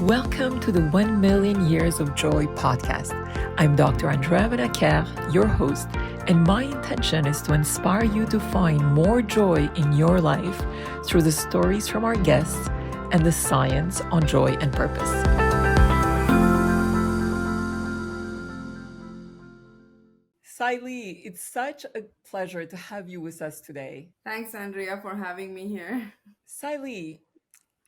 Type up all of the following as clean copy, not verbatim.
Welcome to the 1 Million Years of Joy podcast. I'm Dr. Andrea Benaker, your host, and my intention is to inspire you to find more joy in your life through the stories from our guests and the science on joy and purpose. Saylee, it's such a pleasure to have you with us today. Thanks, Andrea, for having me here. Saylee,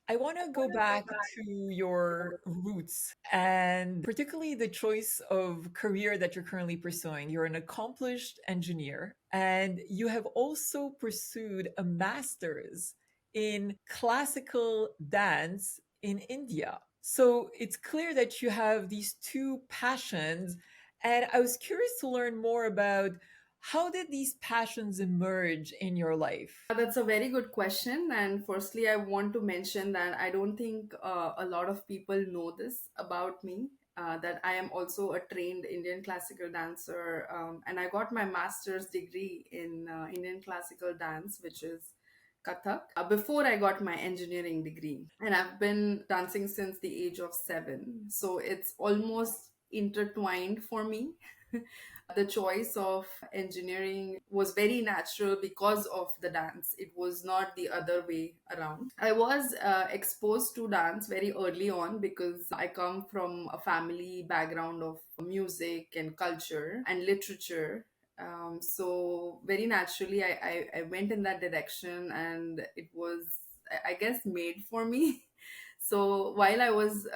I want to go back to your roots and particularly the choice of career that you're currently pursuing. You're an accomplished engineer and you have also pursued a master's in classical dance in India. So it's clear that you have these two passions. And I was curious to learn more about how did these passions emerge in your life? That's a very good question. And firstly, I want to mention that I don't think a lot of people know this about me. That I am also a trained Indian classical dancer, and I got my master's degree in Indian classical dance, which is Kathak, before I got my engineering degree. And I've been dancing since the age of 7. So it's almost intertwined for me. The choice of engineering was very natural because of the dance. It was not the other way around. I was exposed to dance very early on because I come from a family background of music and culture and literature. So very naturally, I went in that direction, and it was, I guess, made for me. So while I was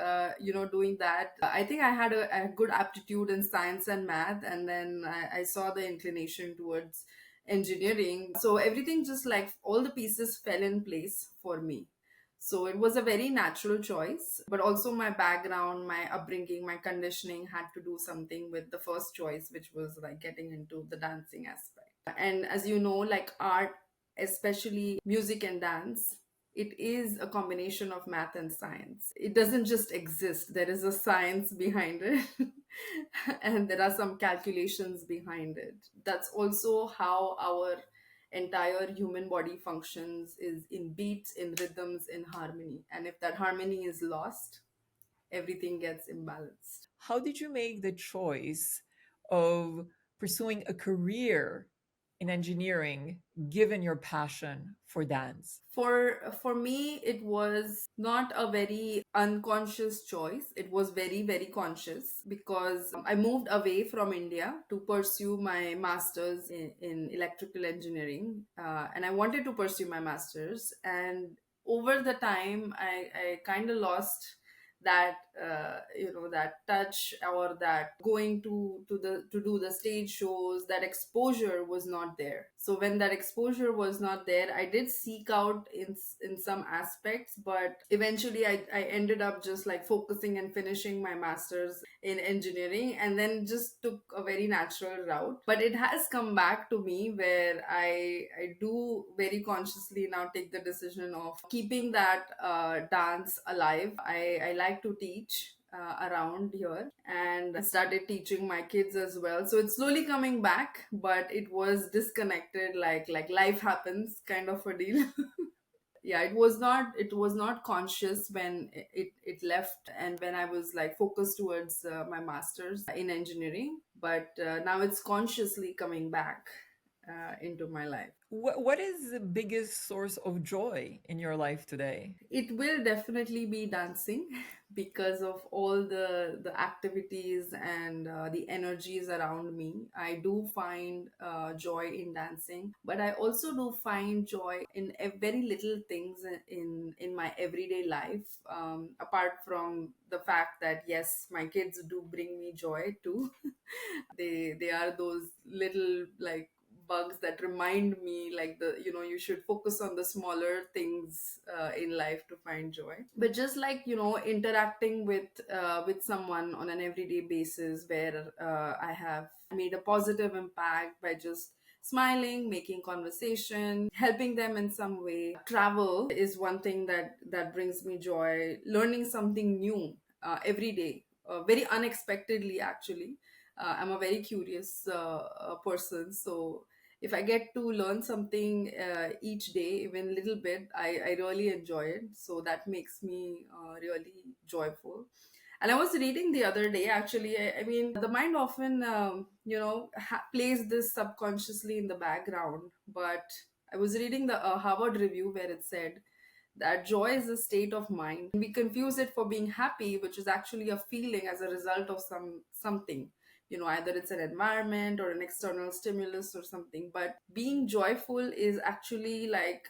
doing that, I think I had a good aptitude in science and math, and then I saw the inclination towards engineering. So everything, just like all the pieces, fell in place for me. So it was a very natural choice, but also my background, my upbringing, my conditioning had to do something with the first choice, which was like getting into the dancing aspect. And as you know, like art, especially music and dance, it is a combination of math and science. It doesn't just exist, there is a science behind it. And there are some calculations behind it. That's also how our entire human body functions, is in beats, in rhythms, in harmony. And if that harmony is lost, everything gets imbalanced. How did you make the choice of pursuing a career in engineering given your passion for dance? For me, it was not a very unconscious choice. It was very, very conscious because I moved away from India to pursue my master's in electrical engineering, and I wanted to pursue my master's. And over the time, I kind of lost that that touch, or that going to do the stage shows. That exposure was not there. So when that exposure was not there, I did seek out in some aspects, but eventually I ended up just like focusing and finishing my master's in engineering, and then just took a very natural route. But it has come back to me where I do very consciously now take the decision of keeping that dance alive. I like to teach around here, and I started teaching my kids as well. So it's slowly coming back, but it was disconnected, like life happens kind of a deal. Yeah, it was not conscious when it left, and when I was like focused towards my masters in engineering, but now it's consciously coming back into my life. What is the biggest source of joy in your life today? It will definitely be dancing because of all the activities and the energies around me. I do find joy in dancing, but I also do find joy in very little things in my everyday life. Apart from the fact that yes, my kids do bring me joy too. They are those little like bugs that remind me, like, the you should focus on the smaller things in life to find joy. But just like interacting with someone on an everyday basis, where I have made a positive impact by just smiling, making conversation, helping them in some way. Travel is one thing that brings me joy. Learning something new every day, very unexpectedly, actually. I'm a very curious person, so If I get to learn something each day, even little bit, I really enjoy it. So that makes me really joyful. And I was reading the other day, actually, I mean, the mind often, plays this subconsciously in the background. But I was reading the Harvard review where it said that joy is a state of mind. We confuse it for being happy, which is actually a feeling as a result of something. Either it's an environment or an external stimulus or something. But being joyful is actually like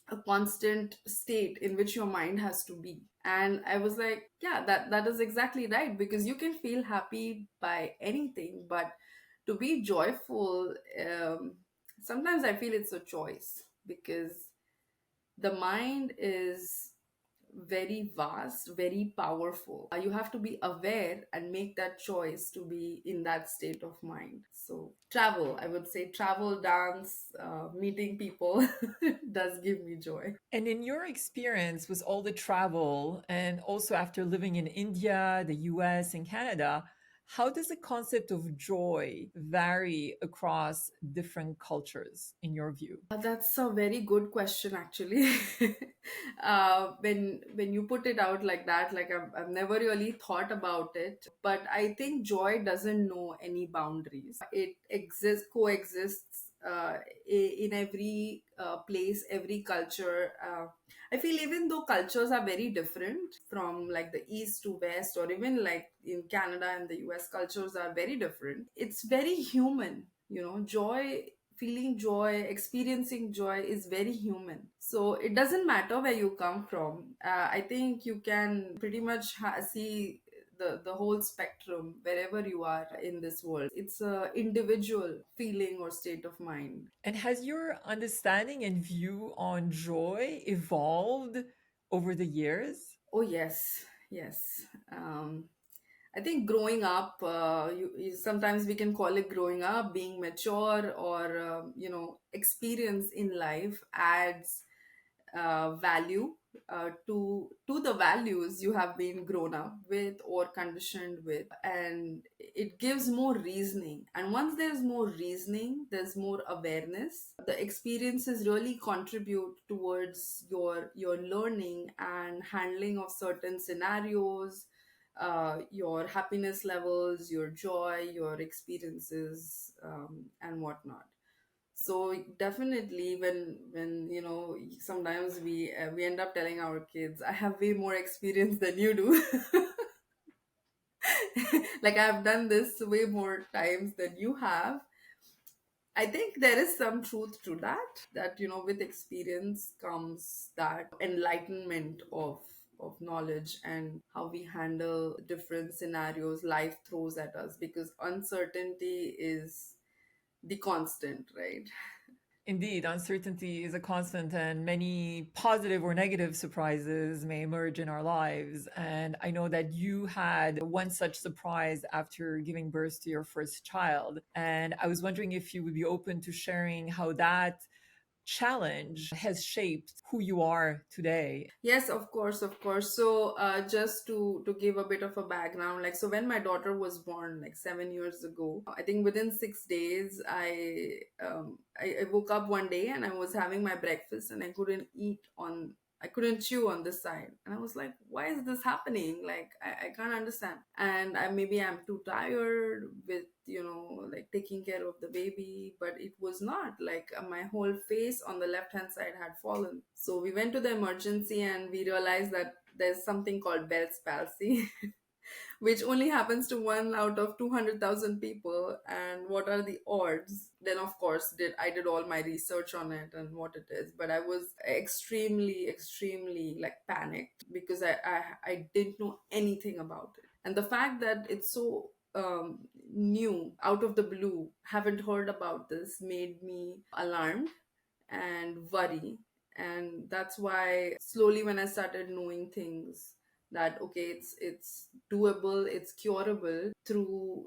a constant state in which your mind has to be. And I was like, yeah, that is exactly right, because you can feel happy by anything, but to be joyful, sometimes I feel it's a choice, because the mind is very vast, very powerful. You have to be aware and make that choice to be in that state of mind. So, travel, I would say travel, dance, meeting people does give me joy. And in your experience with all the travel and also after living in India, the US, and Canada, how does the concept of joy vary across different cultures in your view? That's a very good question, actually. When you put it out like that, like I've never really thought about it, but I think joy doesn't know any boundaries. It exists, coexists in every place, every culture. I feel even though cultures are very different from like the east to west, or even like in Canada and the US, cultures are very different. It's very human. Joy, feeling joy, experiencing joy is very human. So it doesn't matter where you come from. I think you can pretty much see the whole spectrum wherever you are in this world. It's a individual feeling or state of mind. And has your understanding and view on joy evolved over the years? Oh, yes, yes. I think growing up, sometimes we can call it growing up, being mature, or experience in life adds value to the values you have been grown up with or conditioned with, and it gives more reasoning. And once there's more reasoning, there's more awareness. The experiences really contribute towards your learning and handling of certain scenarios, your happiness levels, your joy, your experiences, and whatnot. So definitely, when sometimes we end up telling our kids, I have way more experience than you do. Like, I've done this way more times than you have. I think there is some truth to that with experience comes that enlightenment of knowledge and how we handle different scenarios life throws at us, because uncertainty is the constant, right? Indeed, uncertainty is a constant, and many positive or negative surprises may emerge in our lives. And I know that you had one such surprise after giving birth to your first child. And I was wondering if you would be open to sharing how that challenge has shaped who you are today. Yes, of course, of course. So, just to give a bit of a background, like, so when my daughter was born, like 7 years ago, I think within 6 days, I woke up one day and I was having my breakfast and I couldn't chew on this side, and I was like, why is this happening? Like, I can't understand. And maybe I'm too tired with like taking care of the baby, but it was not like my whole face on the left hand side had fallen. So we went to the emergency and we realized that there's something called Bell's palsy, which only happens to one out of 200,000 people. And what are the odds? Then, of course, did all my research on it and what it is. But I was extremely, extremely like panicked, because I didn't know anything about it. And the fact that it's so new, out of the blue, haven't heard about this, made me alarmed and worry. And that's why slowly, when I started knowing things, that okay, it's doable, it's curable through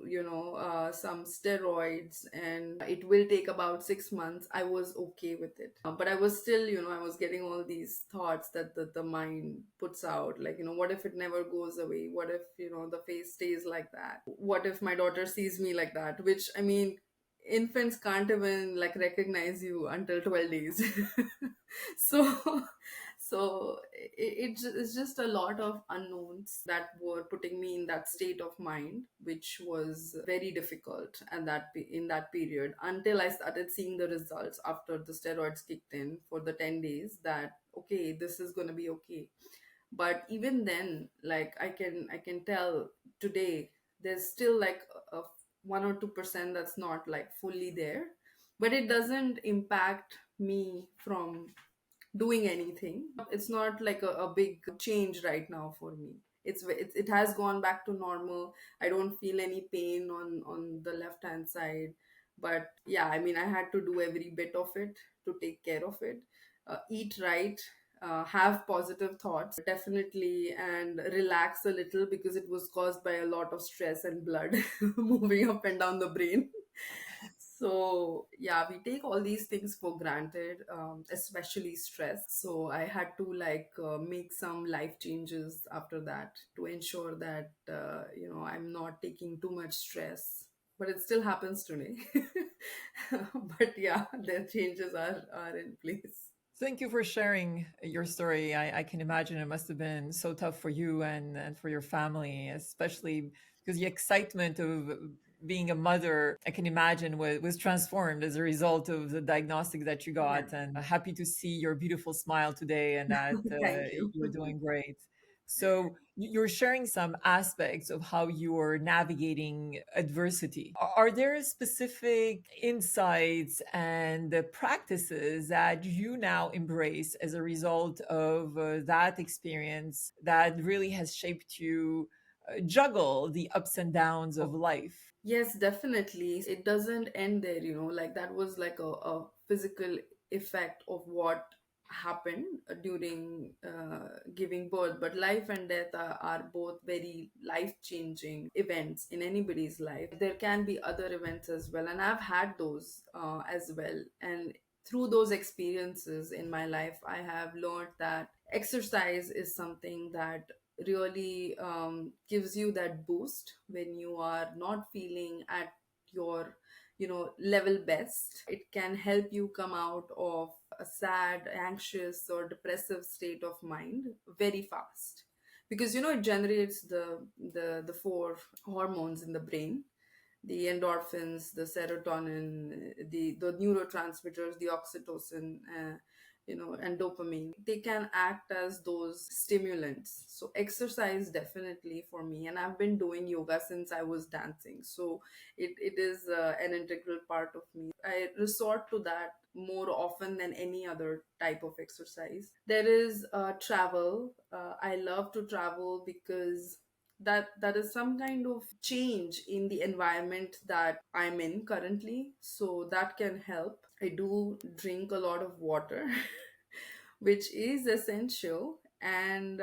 some steroids, and it will take about 6 months, I was okay with it. But I was still, I was getting all these thoughts that the mind puts out, like, what if it never goes away? What if the face stays like that? What if my daughter sees me like that? Which, I mean, infants can't even like recognize you until 12 days. So it's just a lot of unknowns that were putting me in that state of mind, which was very difficult at in that period, until I started seeing the results after the steroids kicked in for the 10 days, that okay, this is going to be okay. But even then, like I can tell today, there's still like a 1 or 2% that's not like fully there, but it doesn't impact me from doing anything. It's not like a big change right now for me. It has gone back to normal. I don't feel any pain on the left hand side. But yeah, I mean, I had to do every bit of it to take care of it. Eat right, have positive thoughts, definitely, and relax a little, because it was caused by a lot of stress and blood moving up and down the brain. So yeah, we take all these things for granted, especially stress. So I had to like make some life changes after that to ensure that I'm not taking too much stress. But it still happens today. But yeah, the changes are in place. Thank you for sharing your story. I can imagine it must have been so tough for you and for your family, especially because the excitement of being a mother, I can imagine, was transformed as a result of the diagnostic that you Yeah. got. And happy to see your beautiful smile today and that Thank you. you're doing great. So you're sharing some aspects of how you're navigating adversity. Are there specific insights and practices that you now embrace as a result of that experience that really has shaped you juggle the ups and downs of life? Yes, definitely. It doesn't end there, like that was like a physical effect of what happened during giving birth. But life and death are both very life changing events in anybody's life. There can be other events as well, and I've had those as well. And through those experiences in my life, I have learned that exercise is something that really gives you that boost when you are not feeling at your level best. It can help you come out of a sad, anxious, or depressive state of mind very fast, because it generates the four hormones in the brain: the endorphins, the serotonin, the neurotransmitters, the oxytocin, and dopamine. They can act as those stimulants. So exercise definitely for me, and I've been doing yoga since I was dancing. So it is an integral part of me. I resort to that more often than any other type of exercise. There is travel. I love to travel because that is some kind of change in the environment that I'm in currently, so that can help. I do drink a lot of water, which is essential, and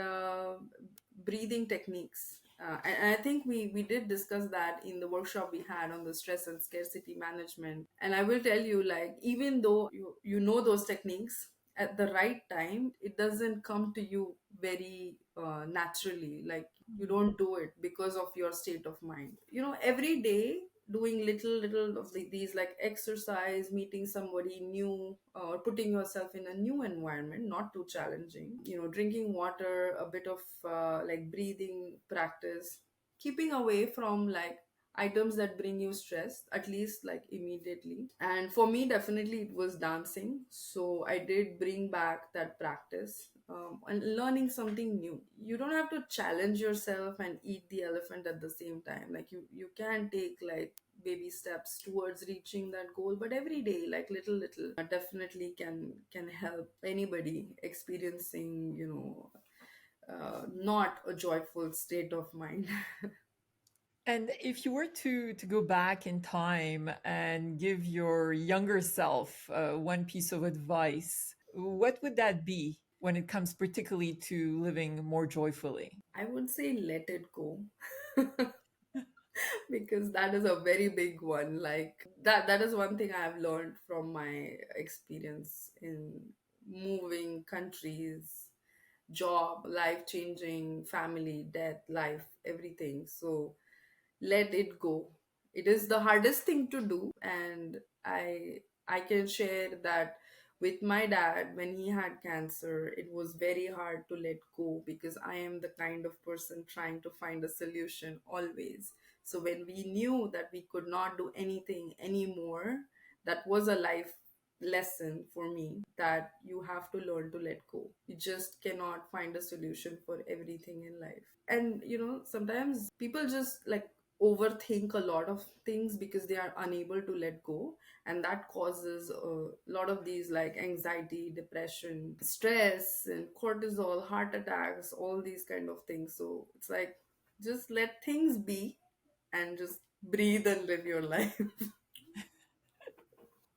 breathing techniques. And I think we did discuss that in the workshop we had on the stress and scarcity management. And I will tell you, like, even though you know those techniques, at the right time, it doesn't come to you very naturally. Like, you don't do it because of your state of mind. Every day doing little of these, like exercise, meeting somebody new, or putting yourself in a new environment, not too challenging, drinking water, a bit of like breathing practice, keeping away from like items that bring you stress, at least like immediately. And for me, definitely it was dancing, so I did bring back that practice, and learning something new. You don't have to challenge yourself and eat the elephant at the same time. Like, you can take like baby steps towards reaching that goal, but every day, like little definitely can help anybody experiencing not a joyful state of mind. And if you were to go back in time and give your younger self one piece of advice, what would that be when it comes particularly to living more joyfully? I would say let it go. Because that is a very big one. Like, that is one thing I've learned from my experience in moving countries, job, life changing, family, death, life, everything. So let it go. It is the hardest thing to do, and I can share that with my dad, when he had cancer, it was very hard to let go, because I am the kind of person trying to find a solution always. So when we knew that we could not do anything anymore, that was a life lesson for me, that you have to learn to let go. You just cannot find a solution for everything in life. And sometimes people just like overthink a lot of things because they are unable to let go, and that causes a lot of these like anxiety, depression, stress, and cortisol, heart attacks, all these kind of things. So it's like, just let things be and just breathe and live your life.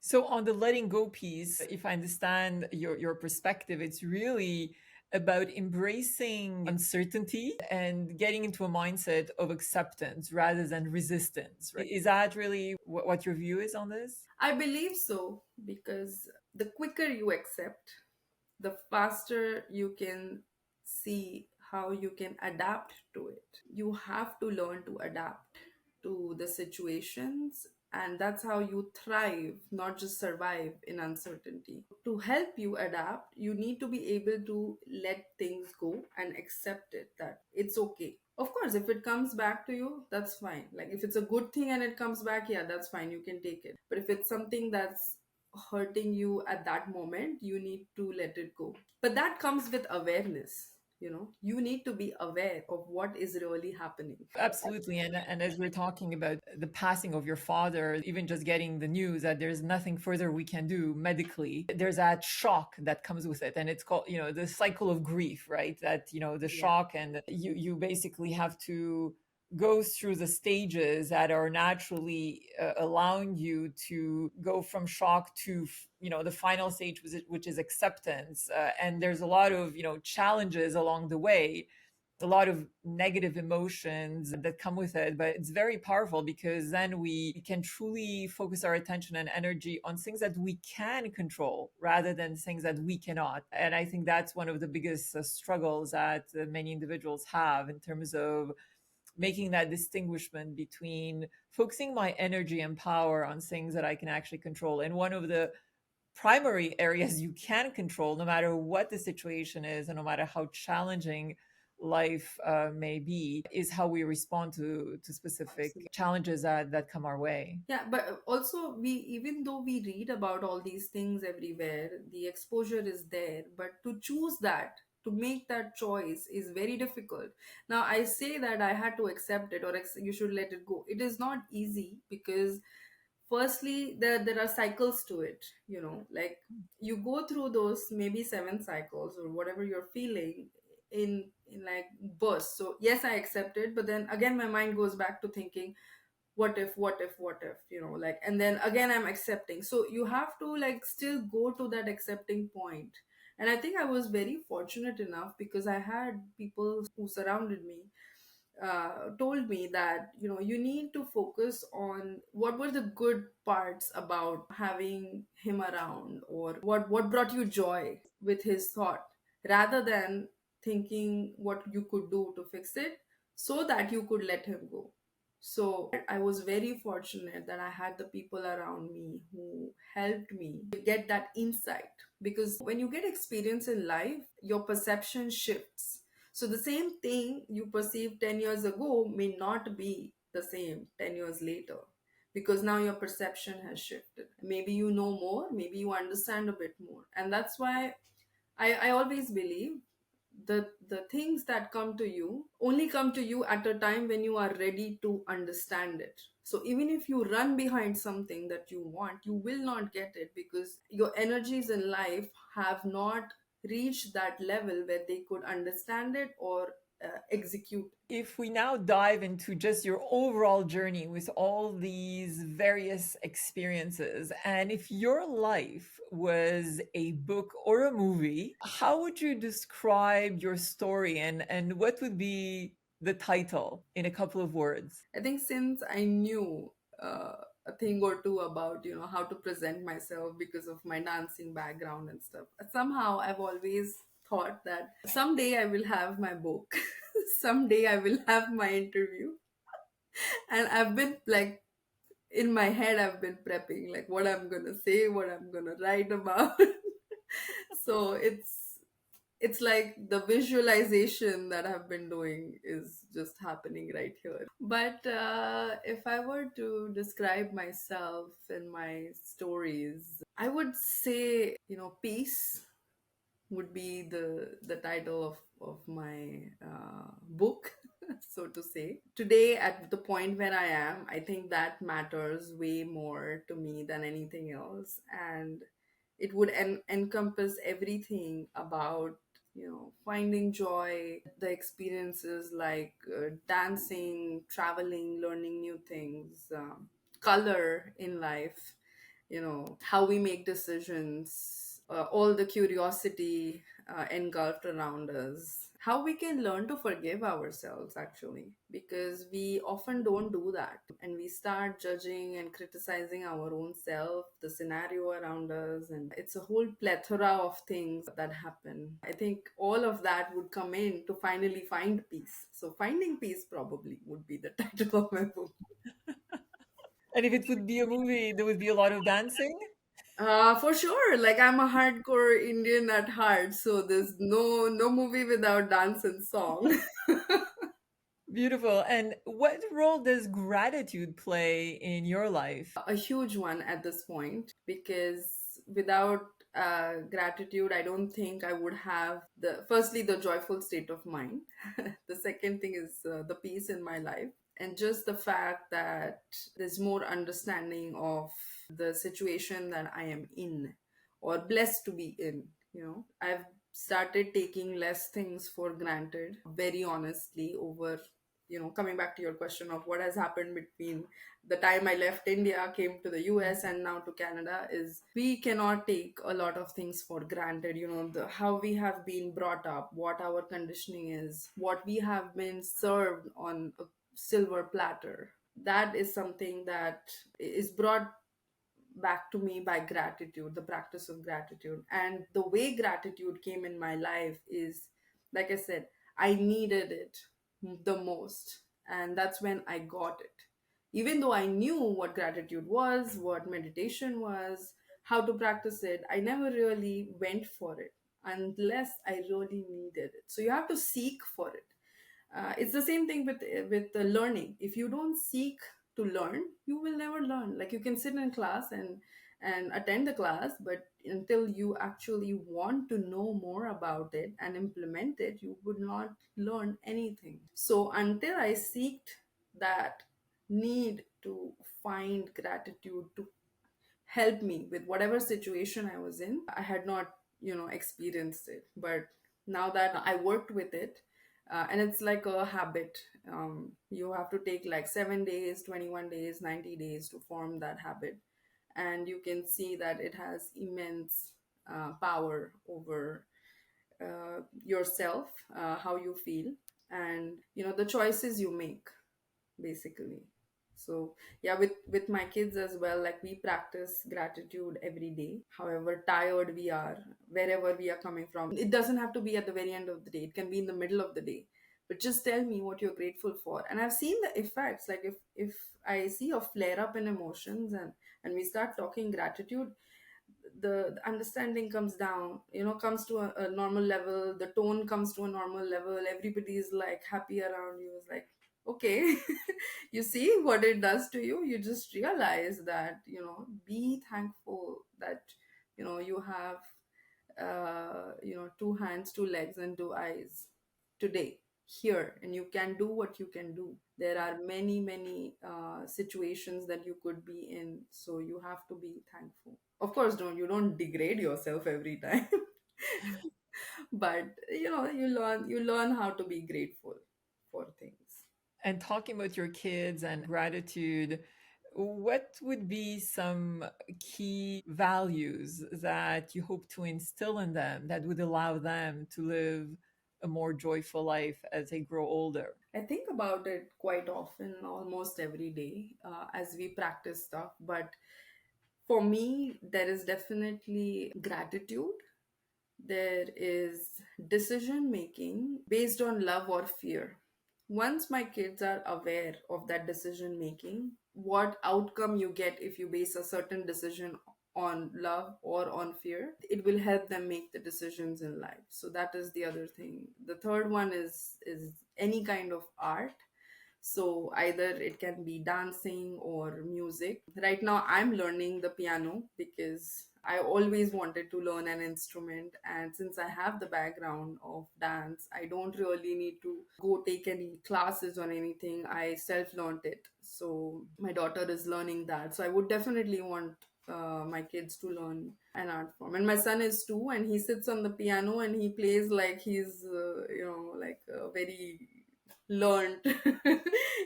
So on the letting go piece, if I understand your perspective, it's really about embracing uncertainty and getting into a mindset of acceptance rather than resistance, right? Is that really what your view is on this? I believe so, because the quicker you accept, the faster you can see how you can adapt to it. You have to learn to adapt to the situations, and that's how you thrive, not just survive in uncertainty. To help you adapt, you need to be able to let things go and accept it, that it's okay. Of course, if it comes back to you, that's fine. Like if it's a good thing and it comes back, yeah, that's fine, you can take it. But if it's something that's hurting you at that moment, you need to let it go. But that comes with awareness. You need to be aware of what is really happening. Absolutely. And as we're talking about the passing of your father, even just getting the news that there's nothing further we can do medically, there's that shock that comes with it. And it's called, the cycle of grief, right? That, the Yeah. shock, and you basically have to go through the stages that are naturally allowing you to go from shock to the final stage, which is acceptance. And there's a lot of challenges along the way, a lot of negative emotions that come with it, but it's very powerful because then we can truly focus our attention and energy on things that we can control rather than things that we cannot. And I think that's one of the biggest struggles that many individuals have in terms of making that distinguishment between focusing my energy and power on things that I can actually control. And one of the primary areas you can control, no matter what the situation is and no matter how challenging life may be, is how we respond to specific challenges that come our way. Yeah, but also, we even though we read about all these things everywhere, the exposure is there, but to choose that, to make that choice is very difficult. Now, I say that I had to accept it, or you should let it go. It is not easy, because firstly, there are cycles to it. Like, you go through those maybe 7 cycles or whatever you're feeling in like bursts. So yes, I accept it, but then again my mind goes back to thinking, what if, like, and then again I'm accepting. So you have to like still go to that accepting point. And I think I was very fortunate enough, because I had people who surrounded me, told me that you need to focus on what were the good parts about having him around, or what brought you joy with his thought, rather than thinking what you could do to fix it, so that you could let him go. So I was very fortunate that I had the people around me who helped me get that insight, because when you get experience in life, your perception shifts. So the same thing you perceived 10 years ago may not be the same 10 years later, because now your perception has shifted. Maybe you know more, maybe you understand a bit more. And that's why I always believe the things that come to you only come to you at a time when you are ready to understand it. So even if you run behind something that you want, you will not get it, because your energies in life have not reached that level where they could understand it or execute. If we now dive into just your overall journey with all these various experiences, and if your life was a book or a movie, how would you describe your story, and what would be the title in a couple of words? I think since I knew uh, a thing or two about how to present myself because of my dancing background and stuff, somehow I've always thought that someday I will have my book, someday I will have my interview, and I've been like in my head I've been prepping like what I'm gonna say, what I'm gonna write about. So it's like the visualization that I've been doing is just happening right here. But if I were to describe myself in my stories, I would say, peace would be the title of my book, so to say. Today, at the point where I am, I think that matters way more to me than anything else. And it would encompass everything about, finding joy, the experiences like dancing, traveling, learning new things, color in life, how we make decisions, all the curiosity engulfed around us, how we can learn to forgive ourselves actually, because we often don't do that, and we start judging and criticizing our own self, the scenario around us, and it's a whole plethora of things that happen. I think all of that would come in to finally find peace. So finding peace probably would be the title of my book. And if it would be a movie, there would be a lot of dancing. For sure. Like I'm a hardcore Indian at heart, so there's no movie without dance and song. Beautiful. And what role does gratitude play in your life? A huge one at this point, because without gratitude, I don't think I would have the firstly the joyful state of mind. The second thing is the peace in my life, and just the fact that there's more understanding of the situation that I am in, or blessed to be in. I've started taking less things for granted, very honestly, over, coming back to your question of what has happened between the time I left India, came to the US, and now to Canada, is we cannot take a lot of things for granted. How we have been brought up, what our conditioning is, what we have been served on a silver platter. That is something that is brought back to me by gratitude, the practice of gratitude. And the way gratitude came in my life is, like I said, I needed it the most. And that's when I got it. Even though I knew what gratitude was, what meditation was, how to practice it, I never really went for it unless I really needed it. So you have to seek for it. It's the same thing with the learning. If you don't seek to learn, you will never learn. Like you can sit in class and attend the class, but until you actually want to know more about it and implement it, you would not learn anything. So until I seeked that need to find gratitude to help me with whatever situation I was in, I had not, experienced it. But now that I worked with it, and it's like a habit, you have to take like 7 days, 21 days, 90 days to form that habit. And you can see that it has immense power over yourself, how you feel, and, the choices you make, basically. So yeah, with my kids as well, like we practice gratitude every day, however tired we are, wherever we are coming from. It doesn't have to be at the very end of the day, it can be in the middle of the day, but just tell me what you're grateful for. And I've seen the effects. Like if I see a flare up in emotions, and we start talking gratitude, the understanding comes down, comes to a normal level, the tone comes to a normal level, everybody's like happy around you. It's like, okay. You see what it does to you. You just realize that, be thankful that, you have two hands, two legs, and two eyes today, here, and you can do what you can do. There are many, many situations that you could be in, so you have to be thankful. Of course, don't degrade yourself every time. But you learn how to be grateful for things. And talking about your kids and gratitude, what would be some key values that you hope to instill in them that would allow them to live a more joyful life as they grow older? I think about it quite often, almost every day, as we practice stuff. But for me, there is definitely gratitude. There is decision making based on love or fear. Once my kids are aware of that decision making, what outcome you get if you base a certain decision on love or on fear, it will help them make the decisions in life. So that is the other thing. The third one is any kind of art. So either it can be dancing or music. Right now I'm learning the piano because I always wanted to learn an instrument, and since I have the background of dance, I don't really need to go take any classes or anything. I self learned it. So my daughter is learning that. So I would definitely want my kids to learn an art form. And my son is 2, and he sits on the piano and he plays like he's like a very learned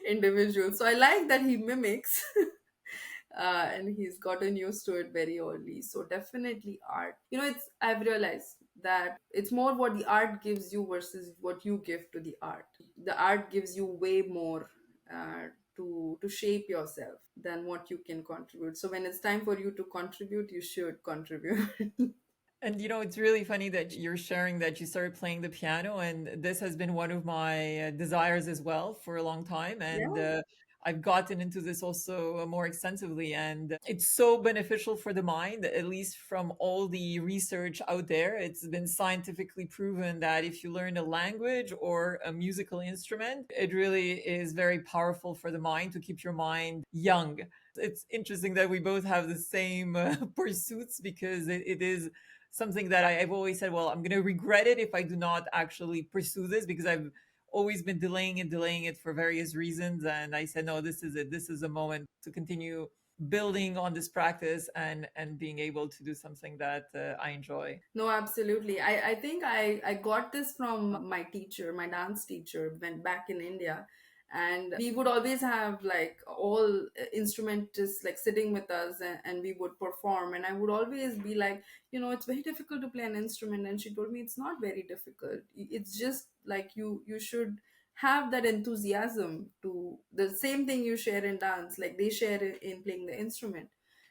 individual. So I like that he mimics. And he's gotten used to it very early. So definitely art. It's I've realized that it's more what the art gives you versus what you give to the art. The art gives you way more to shape yourself than what you can contribute. So when it's time for you to contribute, you should contribute. And it's really funny that you're sharing that you started playing the piano, and this has been one of my desires as well for a long time. And Yeah. I've gotten into this also more extensively, and it's so beneficial for the mind, at least from all the research out there. It's been scientifically proven that if you learn a language or a musical instrument, it really is very powerful for the mind to keep your mind young. It's interesting that we both have the same pursuits, because it is something that I've always said, well, I'm going to regret it if I do not actually pursue this, because I've always been delaying it for various reasons. And I said, no, this is it. This is a moment to continue building on this practice and being able to do something that I enjoy. No, absolutely. I think I got this from my teacher, my dance teacher, when back in India. And we would always have like all instrumentalists like sitting with us, and we would perform. And I would always be like, it's very difficult to play an instrument. And she told me it's not very difficult. It's just like you should have that enthusiasm to the same thing you share in dance, like they share in playing the instrument.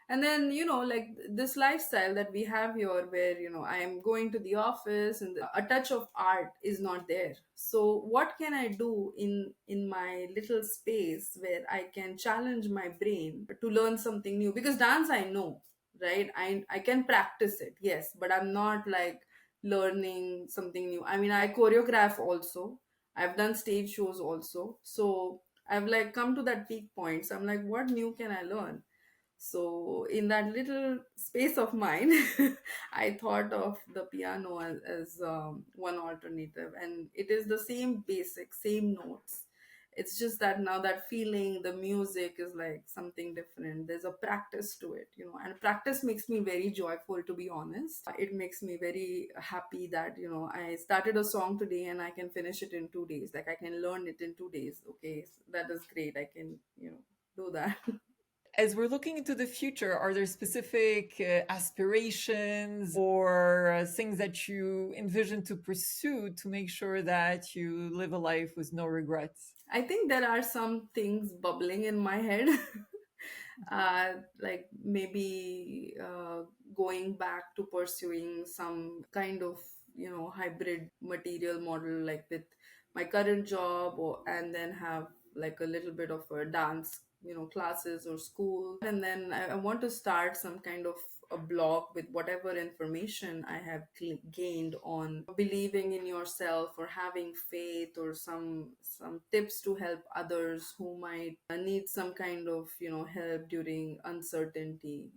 And then like this lifestyle that we have here, where I am going to the office and a touch of art is not there. So what can I do in my little space where I can challenge my brain to learn something new? Because dance I know, right? I can practice it, yes, but I'm not like learning something new. I mean, I choreograph also. I've done stage shows also. So I've like come to that peak point. So I'm like, what new can I learn? So, in that little space of mine, I thought of the piano as one alternative, and it is the same basic, same notes. It's just that now that feeling, the music is like something different. There's a practice to it, and practice makes me very joyful, to be honest. It makes me very happy that, I started a song today and I can finish it in 2 days. Like I can learn it in 2 days. Okay, so that is great. I can, do that. As we're looking into the future, are there specific aspirations or things that you envision to pursue to make sure that you live a life with no regrets? I think there are some things bubbling in my head. Like maybe going back to pursuing some kind of, hybrid material model, like with my current job, and then have like a little bit of a dance, classes or school. And then I want to start some kind of a blog with whatever information I have gained on believing in yourself or having faith, or some tips to help others who might need some kind of help during uncertainty.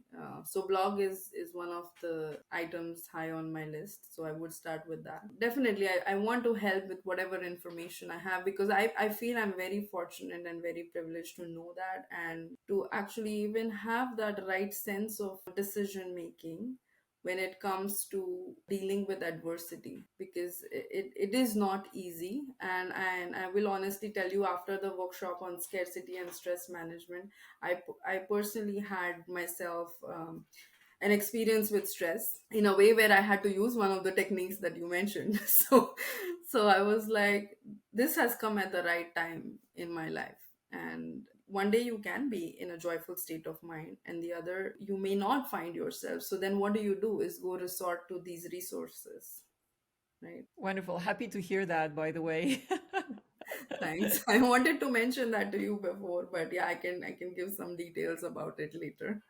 So blog is one of the items high on my list. So I would start with that. Definitely, I want to help with whatever information I have, because I feel I'm very fortunate and very privileged to know that, and to actually even have that right sense of decision making when it comes to dealing with adversity, because it is not easy. And I will honestly tell you, after the workshop on scarcity and stress management, I personally had myself an experience with stress in a way where I had to use one of the techniques that you mentioned. So I was like, this has come at the right time in my life. And one day you can be in a joyful state of mind, and the other you may not find yourself. So then what do is go resort to these resources, right? Wonderful. Happy to hear that, by the way. Thanks. I wanted to mention that to you before, but yeah, I can give some details about it later.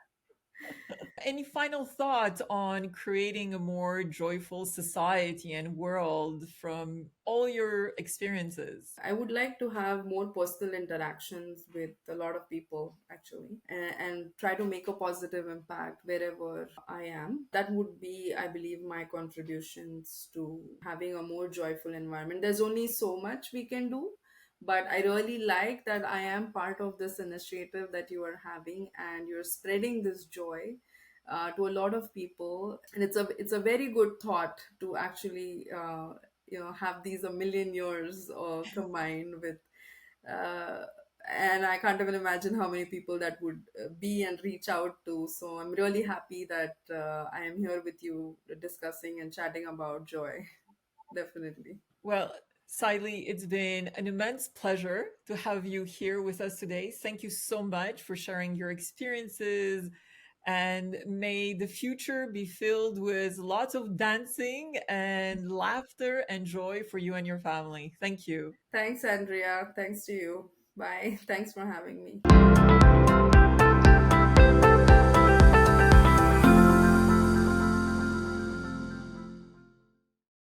Any final thoughts on creating a more joyful society and world from all your experiences? I would like to have more personal interactions with a lot of people actually, and try to make a positive impact wherever I am. That would be, I believe, my contributions to having a more joyful environment. There's only so much we can do, but I really like that I am part of this initiative that you are having, and you're spreading this joy to a lot of people, and it's a very good thought to actually have these a million years combined with uh, and I can't even imagine how many people that would be and reach out to. So I'm really happy that I am here with you discussing and chatting about joy. Definitely. Well, Saylee, it's been an immense pleasure to have you here with us today. Thank you so much for sharing your experiences, and may the future be filled with lots of dancing and laughter and joy for you and your family. Thank you. Thanks, Andrea. Thanks to you. Bye. Thanks for having me.